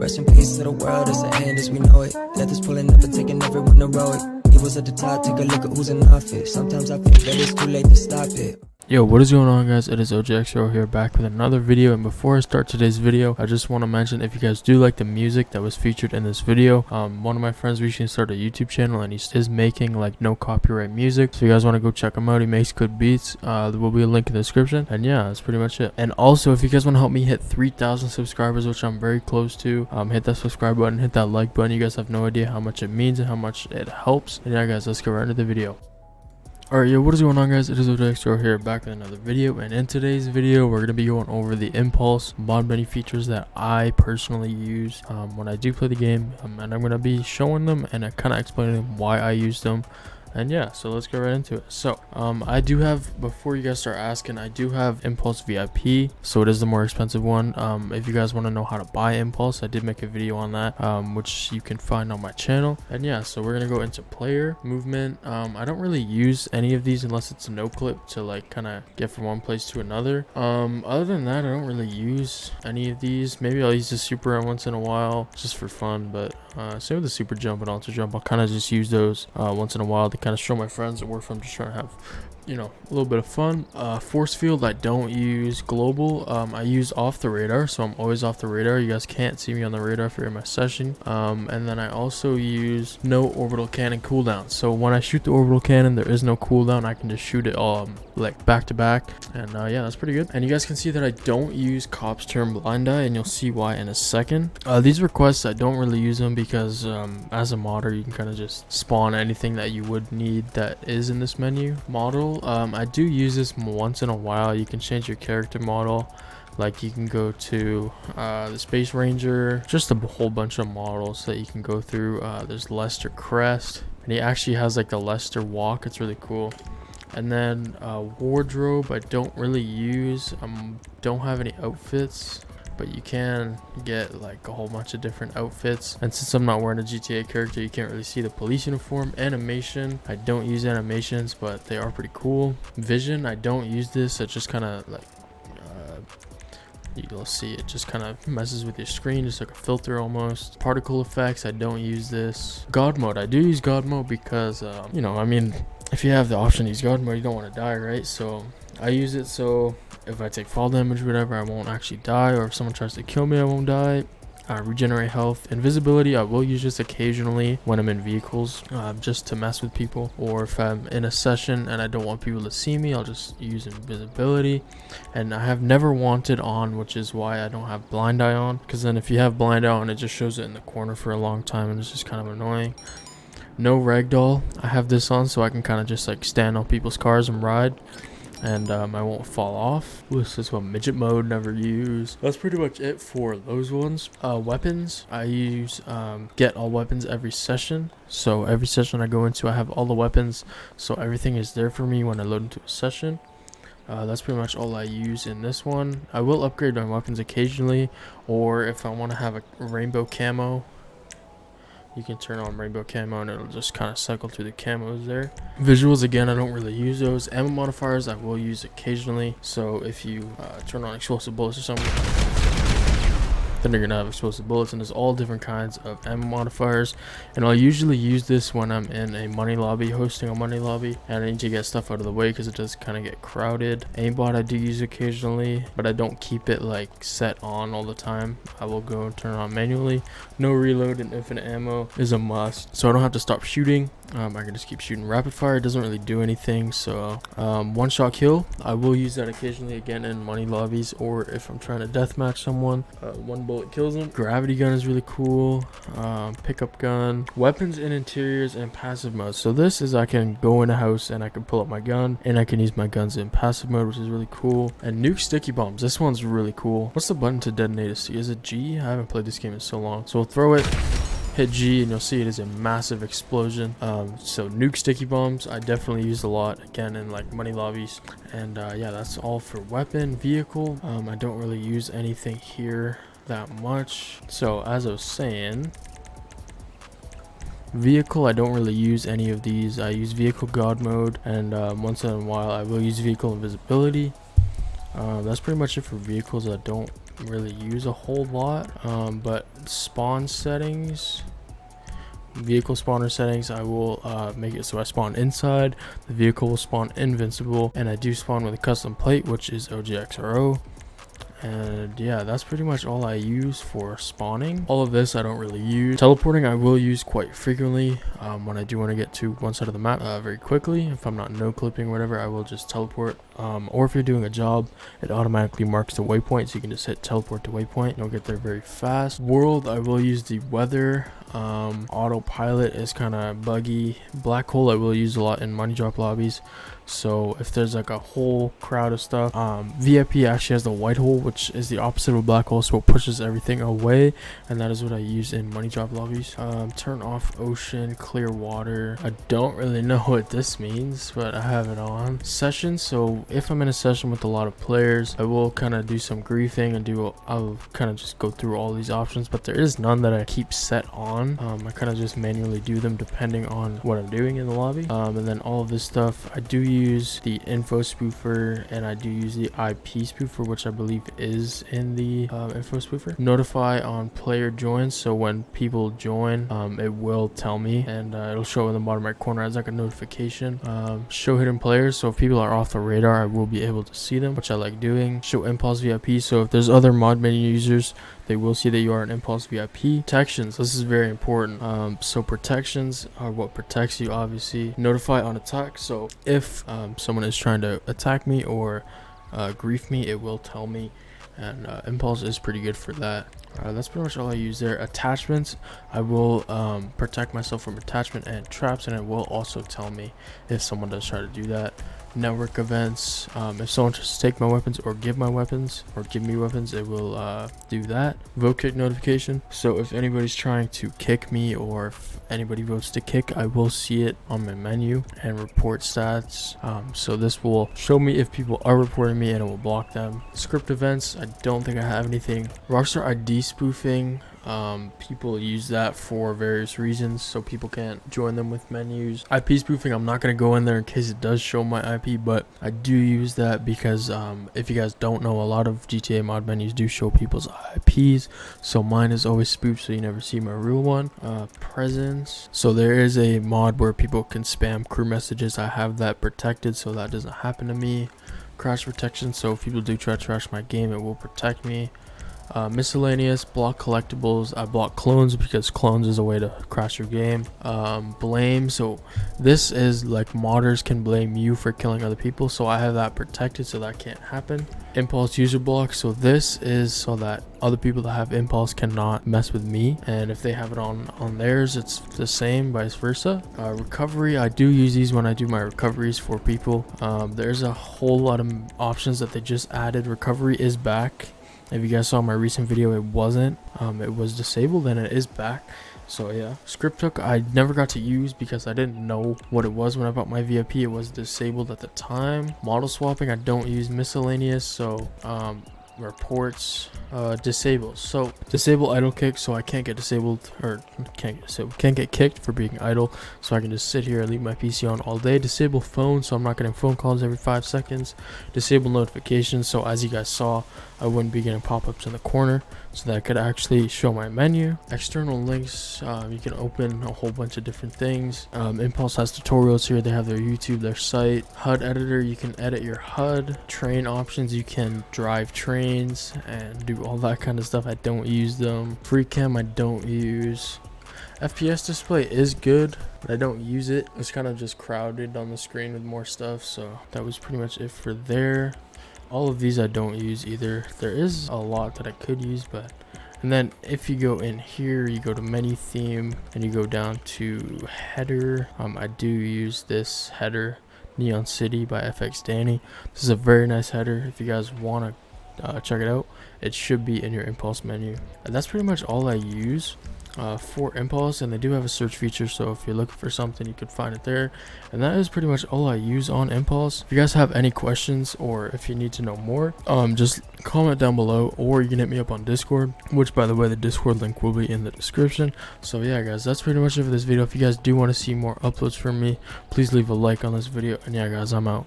Rest in peace to the world, it's the end as we know it. Death is pulling up and taking everyone heroic. Evil's at the top, take a look at who's in office. Sometimes I think that it's too late to stop it. Yo, what is going on, guys? It is OJXO here, back with another video. And before I start today's video, I just want to mention, if you guys do like the music that was featured in this video, one of my friends recently started a YouTube channel and he is making like no copyright music, so you guys want to go check him out. He makes good beats. There will be a link in the description, and yeah, that's pretty much it. And also, if you guys want to help me hit 3,000 subscribers, which I'm very close to, hit that subscribe button, hit that like button. You guys have no idea how much it means and how much it helps. And yeah, guys, let's get right into the video. Alright, yo, what is going on, guys? It is OJXO here, back with another video. And in today's video, we're going to be going over the Impulse mod menu features that I personally use when I do play the game, and I'm going to be showing them and kind of explaining why I use them. And yeah, so let's get right into it. So I do have, before you guys start asking, I do have Impulse VIP, so it is the more expensive one. If you guys want to know how to buy Impulse, I did make a video on that, which you can find on my channel. And yeah, so we're gonna go into player movement. I don't really use any of these unless it's a no clip to like kind of get from one place to another. Other than that, I don't really use any of these. Maybe I'll use the super once in a while just for fun, but same with the super jump and ultra jump. I'll kind of just use those once in a while to kind of show my friends, or if I'm just trying to have, you know, a little bit of fun. Force field I don't use. Global I use off the radar, so I'm always off the radar. You guys can't see me on the radar if you're in my session. And then I also use no orbital cannon cooldown, so when I shoot the orbital cannon there is no cooldown. I can just shoot it like back to back, and yeah, that's pretty good. And you guys can see that I don't use Cops Turn Blind Eye, and you'll see why in a second. These requests I don't really use them because as a modder you can kind of just spawn anything that you would need that is in this menu. Model, I do use this once in a while. You can change your character model, like you can go to the Space Ranger, just a whole bunch of models that you can go through. There's Lester Crest, and he actually has like the Lester walk. It's really cool. And then wardrobe I don't really use. Don't have any outfits, but you can get like a whole bunch of different outfits. And since I'm not wearing a GTA character, you can't really see the police uniform. Animation, I don't use animations, but they are pretty cool. Vision, I don't use this. It just kind of like you'll see it just kind of messes with your screen, just like a filter almost. Particle effects, I don't use this. God mode, I do use God mode because you know, I mean, if you have the option to use God mode, you don't want to die, right? So I use it so if I take fall damage or whatever, I won't actually die, or if someone tries to kill me, I won't die. Regenerate health. Invisibility, I will use this occasionally when I'm in vehicles, just to mess with people, or if I'm in a session and I don't want people to see me, I'll just use invisibility. And I have never wanted on, which is why I don't have blind eye on, because then if you have blind eye on, it just shows it in the corner for a long time and it's just kind of annoying. No ragdoll, I have this on so I can kind of just like stand on people's cars and ride, and I won't fall off. This is what midget mode, never use. That's pretty much it for those ones. Weapons, I use get all weapons every session. So every session I go into, I have all the weapons, so everything is there for me when I load into a session. That's pretty much all I use in this one. I will upgrade my weapons occasionally, or if I want to have a rainbow camo, you can turn on rainbow camo and it'll just kind of cycle through the camos there. Visuals, again, I don't really use those. Ammo modifiers I will use occasionally, so if you turn on explosive bullets or something, then you're gonna have explosive bullets. And there's all different kinds of ammo modifiers, and I'll usually use this when I'm in a money lobby, hosting a money lobby, and I need to get stuff out of the way because it does kind of get crowded. Aimbot I do use occasionally, but I don't keep it like set on all the time. I will go and turn it on manually. No reload and infinite ammo is a must, so I don't have to stop shooting. I can just keep shooting. Rapid fire doesn't really do anything, so one shot kill, I will use that occasionally, again in money lobbies, or if I'm trying to deathmatch someone. One bullet kills them. Gravity gun is really cool. Pickup gun. Weapons in interiors and passive mode. So this is, I can go in a house and I can pull up my gun and I can use my guns in passive mode, which is really cool. And nuke sticky bombs, this one's really cool. What's the button to detonate a C? Is it G? I haven't played this game in so long, so we'll throw it, hit G, and you'll see it is a massive explosion. So nuke sticky bombs I definitely use a lot, again in like money lobbies. And yeah, that's all for weapon. Vehicle, I don't really use anything here that much. So as I was saying, vehicle, I don't really use any of these. I use vehicle god mode, and once in a while I will use vehicle invisibility. That's pretty much it for vehicles. I don't really use a whole lot, but spawn settings, vehicle spawner settings, I will make it so I spawn inside, the vehicle will spawn invincible, and I do spawn with a custom plate, which is OGXRO. And yeah, that's pretty much all I use for spawning. All of this I don't really use. Teleporting I will use quite frequently when I do want to get to one side of the map very quickly. If I'm not no clipping or whatever, I will just teleport. Or if you're doing a job, it automatically marks the waypoint, so you can just hit teleport to waypoint. You'll get there very fast. World, I will use the weather. Autopilot is kind of buggy. Black hole I will use a lot in money drop lobbies, so if there's like a whole crowd of stuff. VIP actually has the white hole, which is the opposite of a black hole, so it pushes everything away, and that is what I use in money drop lobbies. Turn off ocean, clear water. I don't really know what this means, but I have it on. Session, so if I'm in a session with a lot of players, I will kind of do some griefing and I'll kind of just go through all these options, but there is none that I keep set on. I kind of just manually do them depending on what I'm doing in the lobby. And then all of this stuff, I do use the info spoofer, and I do use the IP spoofer, which I believe is in the info spoofer. Notify on player joins, so when people join, it will tell me, and it'll show in the bottom right corner as like a notification. Show hidden players, so if people are off the radar, I will be able to see them, which I like doing. Show impulse VIP, so if there's other mod menu users, they will see that you are an impulse VIP. Protections, this is very important. So protections are what protects you, obviously. Notify on attack, so if someone is trying to attack me or grief me, it will tell me, and impulse is pretty good for that. That's pretty much all I use there. Attachments, I will protect myself from attachment and traps, and it will also tell me if someone does try to do that. Network events, if someone tries to take my weapons or give me weapons, it will do that. Vote kick notification, so if anybody's trying to kick me or if anybody votes to kick, I will see it on my menu. And report stats, so this will show me if people are reporting me, and it will block them. Script events, I don't think I have anything. Rockstar ID spoofing, people use that for various reasons, so people can't join them with menus. IP spoofing, I'm not going to go in there in case it does show my IP, but I do use that because if you guys don't know, a lot of GTA mod menus do show people's IPs, so mine is always spoofed, so you never see my real one. Presence, so there is a mod where people can spam crew messages. I have that protected, so that doesn't happen to me. Crash protection, so if people do try to trash my game, it will protect me. Miscellaneous, block collectibles. I block clones because clones is a way to crash your game. Blame, so this is like modders can blame you for killing other people, so I have that protected, so that can't happen. Impulse user block, so this is so that other people that have impulse cannot mess with me, and if they have it on theirs, it's the same, vice versa. Recovery, I do use these when I do my recoveries for people. There's a whole lot of options that they just added. Recovery is back. If you guys saw my recent video, it wasn't. It was disabled, and it is back. So yeah. Script hook, I never got to use because I didn't know what it was when I bought my VIP. It was disabled at the time. Model swapping, I don't use. Miscellaneous, so reports, disables, so disable idle kick, so I can't get disabled, or can't get kicked for being idle, so I can just sit here and leave my PC on all day. Disable phone, so I'm not getting phone calls every 5 seconds. Disable notifications, so as you guys saw, I wouldn't be getting pop-ups in the corner, so that I could actually show my menu. External links, you can open a whole bunch of different things. Impulse has tutorials here. They have their YouTube, their site. HUD editor, you can edit your HUD. Train options, you can drive trains and do all that kind of stuff. I don't use them. Free cam, I don't use. FPS display is good, but I don't use it. It's kind of just crowded on the screen with more stuff, so that was pretty much it for there. All of these I don't use either. There is a lot that I could use, but and then if you go in here, you go to menu theme and you go down to header. I do use this header, Neon City by FX Danny. This is a very nice header. If you guys want to check it out, it should be in your impulse menu. And that's pretty much all I use for impulse, and they do have a search feature, so if you're looking for something, you could find it there. And that is pretty much all I use on impulse. If you guys have any questions or if you need to know more, just comment down below, or you can hit me up on Discord, which by the way, the Discord link will be in the description. So yeah guys, that's pretty much it for this video. If you guys do want to see more uploads from me, please leave a like on this video, and yeah guys, I'm out.